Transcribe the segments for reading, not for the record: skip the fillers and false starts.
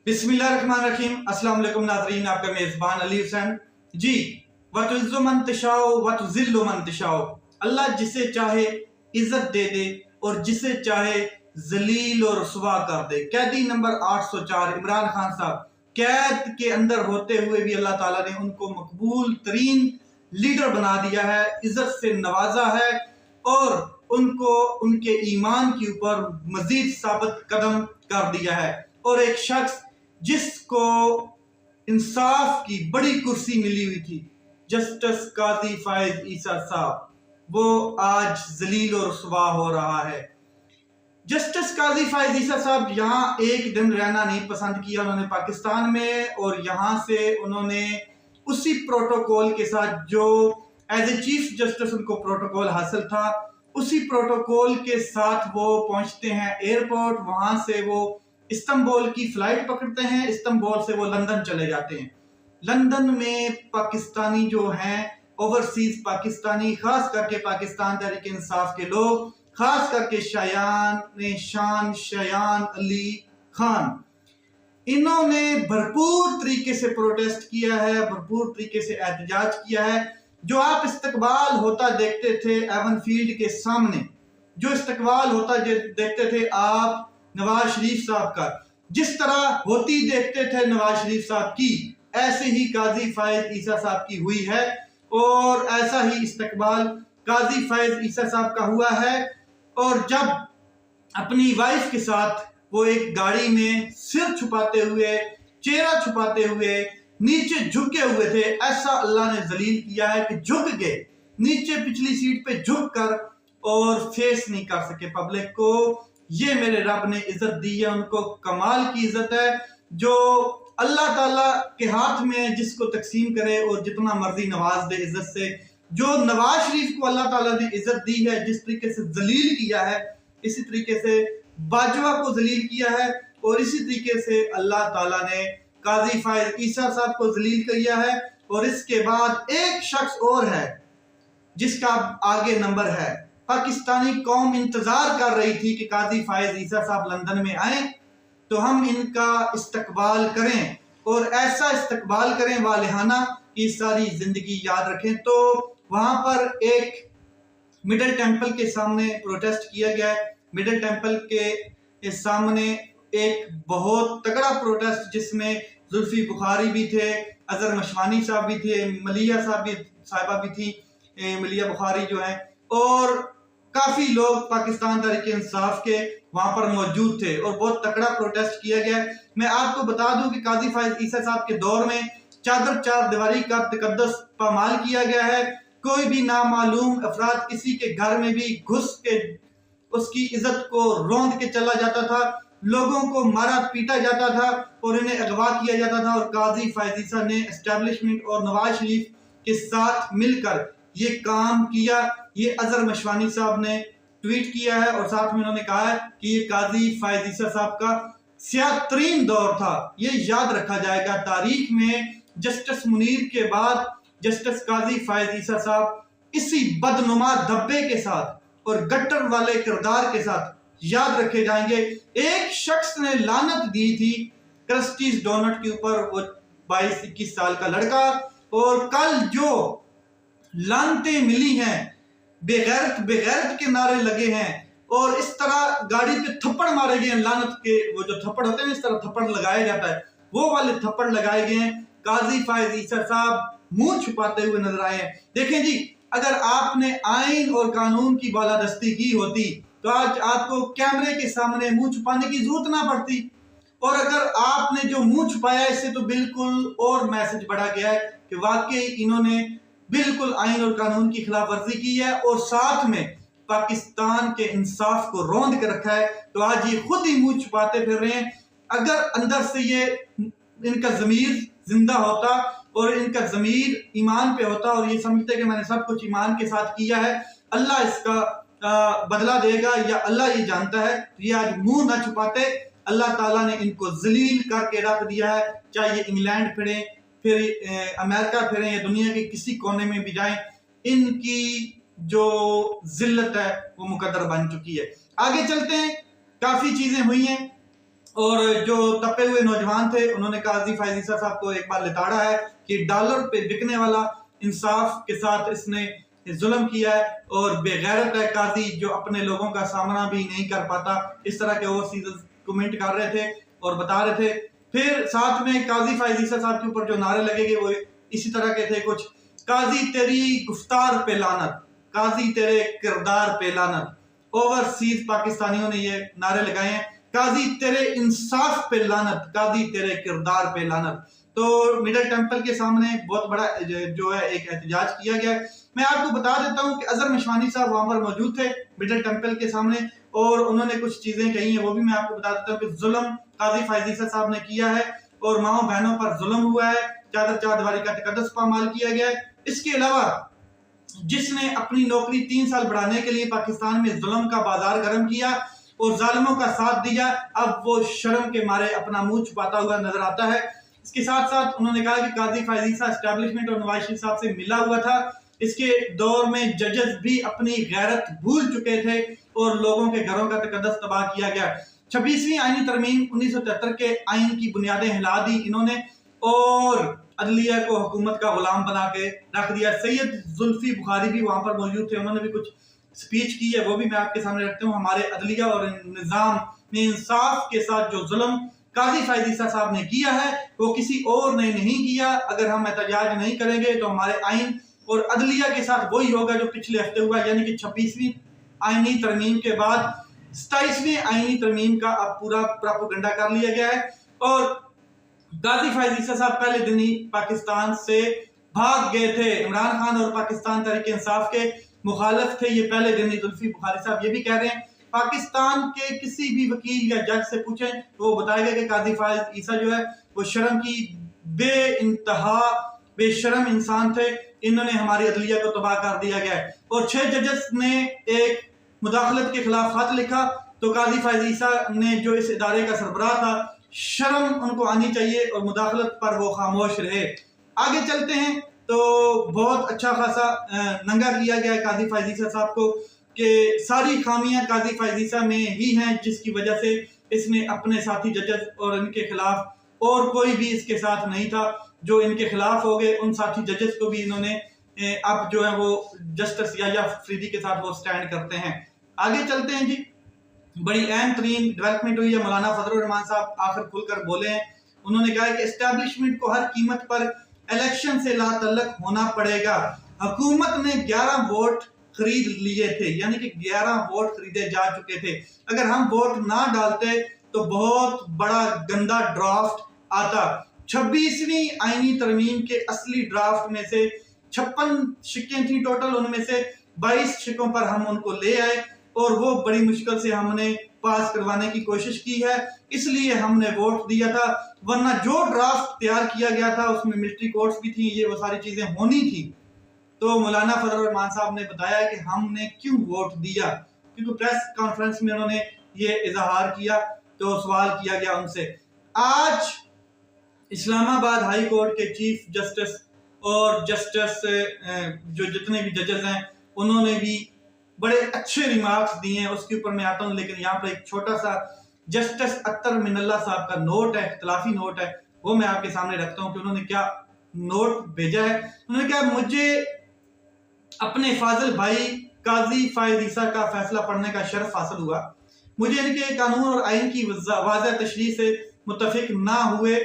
बिस्मिल्लाहिर्रहमानिर्रहीम। अस्सलाम वालेकुम नाज़रीन, आपका मेज़बान अली हुसैन जी। वतुइज़्ज़ु मन तशाओ वतुज़िल्लु मन तशाओ। अल्लाह जिसे चाहे इज्जत दे दे और जिसे चाहे जलील और रुसवा कर दे। कैदी नंबर 804 इमरान खान साहब कैद के अंदर होते हुए भी अल्लाह ताला ने उनको मकबूल तरीन लीडर बना दिया है, इज्जत से नवाजा है और उनको उनके ईमान के ऊपर मजीद साबित कदम कर दिया है। और एक शख्स जिसको इंसाफ की बड़ी कुर्सी मिली हुई थी, जस्टिस काजी फायज ईसा साहब, वो आज जलील और रुसवा हो रहा है। जस्टिस काजी फायज ईसा साहब यहाँ एक दिन रहना नहीं पसंद किया उन्होंने पाकिस्तान में, और यहाँ से उन्होंने उसी प्रोटोकॉल के साथ जो एज ए चीफ जस्टिस उनको प्रोटोकॉल हासिल था, उसी प्रोटोकॉल के साथ वो पहुंचते हैं एयरपोर्ट। वहां से वो इस्तांबुल की फ्लाइट पकड़ते हैं, इस्तांबुल से वो लंदन चले जाते हैं। लंदन में पाकिस्तानी जो हैं, ओवरसीज पाकिस्तानी, खास करके पाकिस्तान तहरीक इंसाफ के लोग, खास करके शयान अली खान, इन्होंने भरपूर तरीके से प्रोटेस्ट किया है, भरपूर तरीके से एहतजाज किया है। जो आप इस्तकबाल होता देखते थे एवन फील्ड के सामने, जो इस्तकबाल होता देखते थे आप नवाज शरीफ साहब का, जिस तरह होती देखते थे नवाज शरीफ साहब की, ऐसे ही काजी फायज ईसा साहब की हुई है। और ऐसा ही इस्तकबाल काजी फायज ईसा साहब का हुआ है। और जब अपनी वाइफ के साथ वो एक गाड़ी में सिर छुपाते हुए, चेहरा छुपाते हुए, नीचे झुके हुए थे, ऐसा अल्लाह ने जलील किया है कि झुक गए नीचे, पिछली सीट पे झुक कर, और फेस नहीं कर सके पब्लिक को। ये मेरे रब ने इज्जत दी है, उनको कमाल की इज्जत है, जो अल्लाह ताला के हाथ में जिसको तकसीम करे और जितना मर्जी नवाज दे इज्जत से। जो नवाज शरीफ को अल्लाह ताला ने इज्जत दी है, जिस तरीके से जलील किया है, इसी तरीके से बाजवा को जलील किया है, और इसी तरीके से अल्लाह ताला ने काजी फायज ईसा साहब को जलील किया है। और इसके बाद एक शख्स और है जिसका आगे नंबर है। पाकिस्तानी कौम इंतजार कर रही थी कि काजी फायज ईसा साहब लंदन में आए तो हम इनका इस्तकबाल करें, और ऐसा इस्तकबाल करें वालिहाना कि सारी जिंदगी याद रखें। तो वहां पर एक मिडल टेम्पल के सामने प्रोटेस्ट किया गया है। मिडल टेम्पल के सामने एक बहुत तगड़ा प्रोटेस्ट, जिसमें जुल्फी बुखारी भी थे, अजहर मशवानी साहब भी थे, मलिया साहिबा भी थी, मलिया बुखारी जो है, और काफी लोग पाकिस्तान तहरीक इंसाफ के वहां पर मौजूद थे, और बहुत तगड़ा प्रोटेस्ट किया गया। मैं आपको बता दूं कि काजी फायज ईसा साहब के दौर में चादर चार दीवारी का तकद्दस पामाल किया गया है। कोई भी नामालूम अफराद किसी के घर में भी घुस के उसकी इज्जत को रौंद के चला जाता था, लोगों को मारा पीटा जाता था और इन्हें अगवा किया जाता था। और काजी फायज ईसा ने एस्टेब्लिशमेंट और नवाज शरीफ के साथ मिलकर ये काम किया। ये अजहर मशवानी साहब ने ट्वीट किया है, और साथ में उन्होंने कहा है कि ये काजी फायज ईसा साहब का स्याह-तरीन दौर था, ये याद रखा जाएगा तारीख में। जस्टिस मुनीर के बाद जस्टिस काजी फायज ईसा साहब इसी बदनुमा धब्बे के साथ और गट्टर वाले किरदार के साथ याद रखे जाएंगे। एक शख्स ने लानत दी थी क्रस्टीज डोनट के ऊपर, वो 22-21 साल का लड़का, और कल जो लानतें मिली हैं, बेगैरत बेगैरत के नारे लगे हैं, और इस तरह गाड़ी पे थप्पड़ मारे गए हैं, लानत के वो जो थप्पड़ होते हैं इस तरह थप्पड़ लगाया जाता है, वो वाले थप्पड़ लगाए गए हैं। काजी फायज ईसा साहब मुंह छुपाते हुए नजर आए हैं। देखें जी, अगर आपने आइन और कानून की बालादस्ती की होती तो आज आपको कैमरे के सामने मुंह छुपाने की जरूरत ना पड़ती, और अगर आपने जो मुंह छुपाया इससे तो बिल्कुल और मैसेज बढ़ा गया है कि वाकई इन्होंने बिल्कुल आइन और कानून की खिलाफ वर्जी की है, और साथ में पाकिस्तान के इंसाफ को रौंद के रखा है। तो आज ये खुद ही मुंह छुपाते फिर रहे हैं। अगर अंदर से ये इनका जमीर जिंदा होता और इनका जमीर ईमान पे होता और ये समझते कि मैंने सब कुछ ईमान के साथ किया है, अल्लाह इसका बदला देगा या अल्लाह ये जानता है, तो ये आज मुंह ना छुपाते। अल्लाह ताला ने इनको जलील करके रख दिया है, चाहे ये इंग्लैंड फिरे, फिर अमेरिका फिरे, या दुनिया के किसी कोने में भी जाएं, इनकी जो जिल्लत है वो मुकद्दर बन चुकी है। आगे चलते हैं, काफी चीजें हुई हैं और जो तपे हुए नौजवान थे उन्होंने काजी फायज ईसा साहब को एक बार लिताड़ा है कि डॉलर पे बिकने वाला इंसाफ के साथ इसने जुल्म किया है और बेगैरत है काजी जो अपने लोगों का सामना भी नहीं कर पाता। इस तरह के ओवरसीज कमेंट कर रहे थे और बता रहे थे। फिर साथ में काजी फायज ईसा साहब के ऊपर जो नारे लगेंगे वो इसी तरह के थे कुछ, काजी तेरी गुफ्तार पे लानत, काजी तेरे किरदार पे लानत। ओवरसीज पाकिस्तानियों ने ये नारे लगाए हैं, काजी तेरे इंसाफ पे लानत, काजी तेरे किरदार पे लानत। तो मिडल टेंपल के सामने बहुत बड़ा जो है एक एहतजाज किया गया। मैं आपको बता देता हूं कि अजहर मिशवानी साहब वहां पर मौजूद थे मिडल टेंपल के सामने और उन्होंने कुछ चीजें कही हैं, वो भी मैं आपको बता देता हूं कि जुल्म काजी फायज ईसा साहब ने किया है और माओ बहनों पर जुल्म हुआ है, चादर चारदीवारी का तकद्दुस पामाल किया गया है। इसके अलावा जिसने अपनी नौकरी 3 साल बढ़ाने के लिए पाकिस्तान में जुल्म का बाजार गर्म किया और जालिमों का साथ दिया, अब वो शर्म के मारे अपना मुंह छुपाता हुआ नजर आता है। इसके साथ साथ उन्होंने कहा कि काजी फायज ईसा एस्टैब्लिशमेंट और नवाज शरीफ साहब से मिला हुआ था। इसके दौर में जजेस भी अपनी गैरत भूल चुके थे और लोगों के घरों का तकद्दुस तबाह किया गया। 26वीं आईनी तरमीम 1973 के आइन की बुनियादें हिला दी इन्होंने और अदलिया को हुकूमत का गुलाम बना के रख दिया। सैयद जुल्फी बुखारी भी वहां पर मौजूद थे, उन्होंने भी कुछ स्पीच की है, वो भी मैं आपके सामने रखता हूँ। हमारे अदलिया और निजाम में इंसाफ के साथ जो जुल्म काजी फायज ईसा साहब ने किया है वो किसी और ने नहीं किया। अगर हम एहतजाज नहीं करेंगे तो हमारे आइन और अदलिया के साथ वही होगा जो पिछले हफ्ते हुआ, यानी कि 26वीं आईनी तरमीम के बाद 27वीं आईनी तरमीम का अब पूरा प्रोपेगेंडा कर लिया गया है और काजी फायज ईसा साहब पहले दिन ही पाकिस्तान से भाग गए थे। इमरान खान और पाकिस्तान तहरीक इंसाफ के मुखालिफ थे ये पहले दिन ही। जुल्फी बुखारी साहब ये भी कह रहे हैं, पाकिस्तान के किसी भी वकील या जज से पूछें तो वो बताएगा कि काजी फायज ईसा जो है वो शर्म की बेइंतहा बेशरम इंसान थे, इन्होंने हमारी अदलिया को तबाह कर दिया गया है। और 6 जजेस ने एक मुदाखलत के खिलाफ खत लिखा तो काजी फायज ईसा ने जो इस इदारे का सरबराह था, शर्म उनको आनी चाहिए और मुदाखलत पर वो खामोश रहे। आगे चलते हैं तो बहुत अच्छा खासा नंगा किया गया है काजी फायज ईसा साहब को कि सारी खामियां काजी फायज ईसा में ही हैं जिसकी वजह से इसने अपने साथी जजेस और इनके खिलाफ और कोई भी इसके साथ नहीं था जो इनके खिलाफ हो गए, उन साथी जजेस को भी इन्होंने अब जो है वो जस्टिस याया फरीदी के साथ वो स्टैंड करते हैं। आगे चलते हैं जी, बड़ी अहम तरीन डेवलपमेंट हुई है। मौलाना फजलुर रहमान साहब आखिर खुलकर बोले हैं, उन्होंने कहा कि एस्टैब्लिशमेंट को हर कीमत पर इलेक्शन से लातल्लक होना पड़ेगा। हुकूमत ने 11 वोट खरीद लिए थे, यानी कि 11 वोट खरीदे जा चुके थे। अगर हम वोट ना डालते तो बहुत बड़ा गंदा ड्राफ्ट आता। 26वीं आईनी तरमीम के असली ड्राफ्ट में से 56 शिक्कें थी टोटल, उनमें से 22 शिकों पर हम उनको ले आए और वो बड़ी मुश्किल से हमने पास करवाने की कोशिश की है, इसलिए हमने वोट दिया था। वरना जो ड्राफ्ट तैयार किया गया था उसमें मिलिट्री कोर्ट्स भी थी, ये वो सारी चीजें होनी थी। तो मौलाना फजलुर रहमान साहब ने बताया कि हमने क्यों वोट दिया, क्योंकि प्रेस कॉन्फ्रेंस में उन्होंने ये इजहार किया तो सवाल किया गया उनसे। आज इस्लामाबाद हाई कोर्ट के चीफ जस्टिस और जस्टिस जो जितने भी जजेस हैं उन्होंने भी बड़े अच्छे रिमार्क्स दिए हैं, उसके ऊपर मैं आता हूं। लेकिन यहाँ पर एक छोटा सा जस्टिस अख्तर मिनल्ला साहब का नोट है, इख्तिलाफी नोट है, वो मैं आपके सामने रखता हूं कि उन्होंने क्या नोट भेजा है। उन्होंने कहा, मुझे अपने फाजिल भाई काजी फायज ईसा का फैसला पढ़ने का शर्फ हासिल हुआ। मुझे इनके कानून और आइन की वाज़ेह तशरीह से मुत्तफिक ना हुए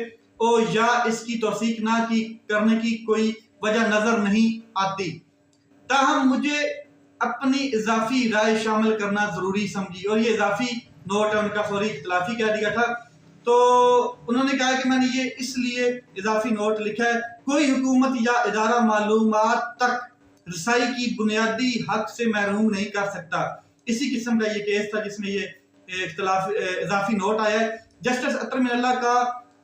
और या इसकी तौसीक ना की करने की कोई वजह नजर नहीं आती, ताहम मुझे अपनी इजाफी राय शामिल करना जरूरी समझी। और ये इजाफी नोट है उनका, सॉरी इख्तिलाफी कह दिया था। तो उन्होंने कहा कि मैंने ये इसलिए इजाफी नोट लिखा है, कोई हुकूमत या इदारा मालूमात तक रसाई की बुनियादी हक से महरूम नहीं कर सकता। इसी किस्म का ये केस था जिसमें ये इजाफी नोट आया है। जस्टिस अख्तर मिनल्ला का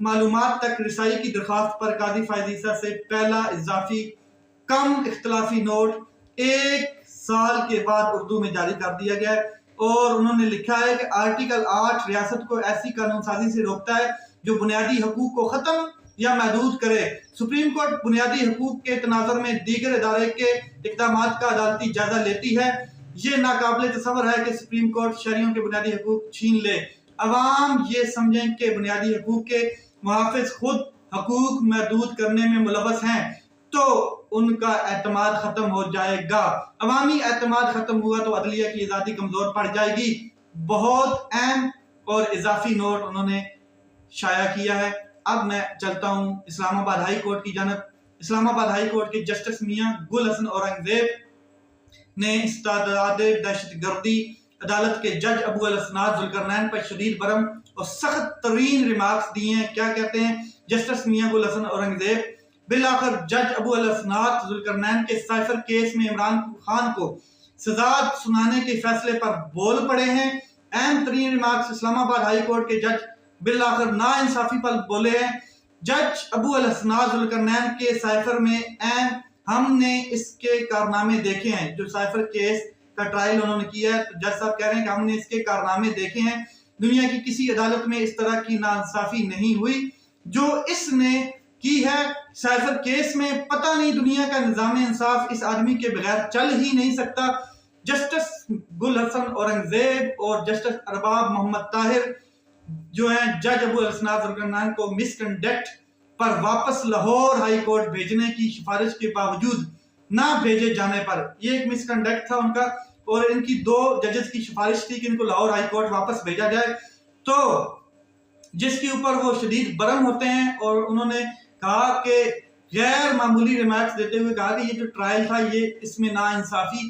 मालूमात तक रसाई की दरख्वास्त पर काजी फायज ईसा से पहला इजाफी कम इख्तिलाफी नोट 1 साल के बाद उर्दू में जारी कर दिया गया है और उन्होंने लिखा है कि आर्टिकल 8 रियासत को ऐसी कानून साजी से रोकता है जो बुनियादी हकूक को खत्म या महदूद करे। सुप्रीम कोर्ट बुनियादी हकूक के तनाजुर में दीगर इदारे के इक़दाम का अदालती जायजा लेती है। ये नाकाबिले तसव्वुर है कि सुप्रीम कोर्ट शहरियों के बुनियादी हकूक छीन ले। अवाम ये समझें कि बुनियादी हकूक के मुहाफिज खुद हकूक महदूद करने में मुलव्वस हैं तो उनका एतमाद खत्म हो जाएगा। अवामी एतमाद खत्म हुआ तो अदलिया की आज़ादी कमजोर पड़ जाएगी। बहुत अहम और इजाफी नोट उन्होंने शाया किया है। अब मैं चलता हूँ इस्लामाबाद हाई कोर्ट की जानब। इस्लामाबाद हाई कोर्ट के जस्टिस मियां गुल हसन औरंगजेब ने इस्तादाद दहशतगर्दी अदालत के जज अबू अल असनाद जुल्करनैन पर शदीद बरम और सख्त तरीन रिमार्क्स दिए हैं। क्या कहते हैं जस्टिस मियां गुल हसन औरंगजेब? बिलाखिर जज अबू अल असनाद जुल्करनैन के साइफर केस में इमरान खान को सजा सुनाने के फैसले पर बोल पड़े हैं। अहम तरीन रिमार्क्स इस्लामाबाद हाई कोर्ट के जज बिलाखिर नाइंसाफी पर बोले हैं। जज अबू अल असनाद जुल्करनैन के साइफर में हमने इसके कारनामे देखे हैं। जो साइफर केस का ट्रायल उन्होंने किया है, तो जज साहब कह रहे हैं कि हमने इसके कारनामे देखे हैं। दुनिया की किसी अदालत में इस तरह की नाइंसाफी नहीं हुई जो इसने की है। साइफर केस में पता नहीं दुनिया का निजाम इंसाफ इस आदमी के बगैर चल ही नहीं सकता। जस्टिस गुल हसन औरंगजेब और जस्टिस अरबाब मोहम्मद ताहिर जो है जज अबू अल असनाद जुल्करनैन को मिसकंडक्ट पर वापस लाहौर हाई कोर्ट भेजने की सिफारिश के बावजूद ना भेजे जाने पर, यह एक मिसकंडक्ट था उनका और इनकी दो जजेस की सिफारिश थी कि इनको लाहौर हाई कोर्ट वापस भेजा जाए, तो जिसके ऊपर वो शदीद बरम होते हैं और उन्होंने कहा कि गैर मामूली रिमार्क्स देते हुए कहा कि ये जो ट्रायल था ये इसमें नाइंसाफी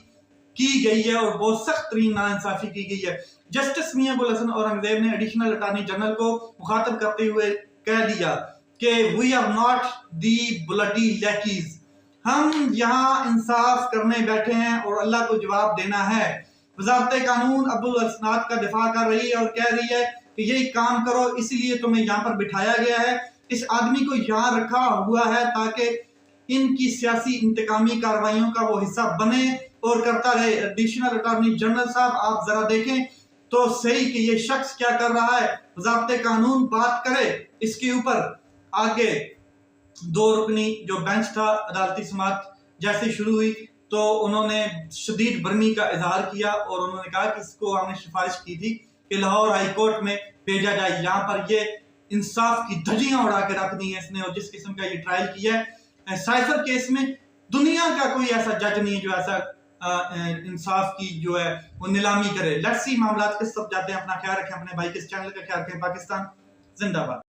की गई है और बहुत सख्त तरीन नाइंसाफी की गई है। जस्टिस मियां गुल हसन औरंगजेब ने एडिशनल अटॉर्नी जनरल को मुखातब करते हुए कह दिया कि we are not the bloody lackeys, हम यहाँ इंसाफ करने बैठे हैं और अल्लाह को जवाब देना है। वजारत कानून अबू अल असनाद का दिफा कर रही है और कह रही है कि यही काम करो, इसलिए तुम्हें यहाँ पर बिठाया गया है। इस आदमी को यहाँ रखा हुआ है ताकि इनकी सियासी इंतकामी कार्रवाइयों का वो हिस्सा बने और करता रहे। एडिशनल अटॉर्नी जनरल साहब आप जरा देखें तो सही कि ये शख्स क्या कर रहा है। वजारत कानून बात करे इसके ऊपर। आगे दो रुकनी जो बेंच था अदालती समाअत जैसे शुरू हुई तो उन्होंने शदीद बरमी का इजहार किया और उन्होंने कहा कि इसको हमने सिफारिश की थी कि लाहौर हाई कोर्ट में भेजा जाए। यहाँ पर ये इंसाफ की धज्जियां उड़ा के रख दी है इसने और जिस किस्म का ये ट्रायल किया है। साइफर केस में दुनिया का कोई ऐसा जज नहीं है जो ऐसा इंसाफ की जो है वो नीलामी करे। लेट्स सी मामला किस तरफ जाते हैं। अपना ख्याल रखें, अपने भाई के इस चैनल का ख्याल रखें। पाकिस्तान जिंदाबाद।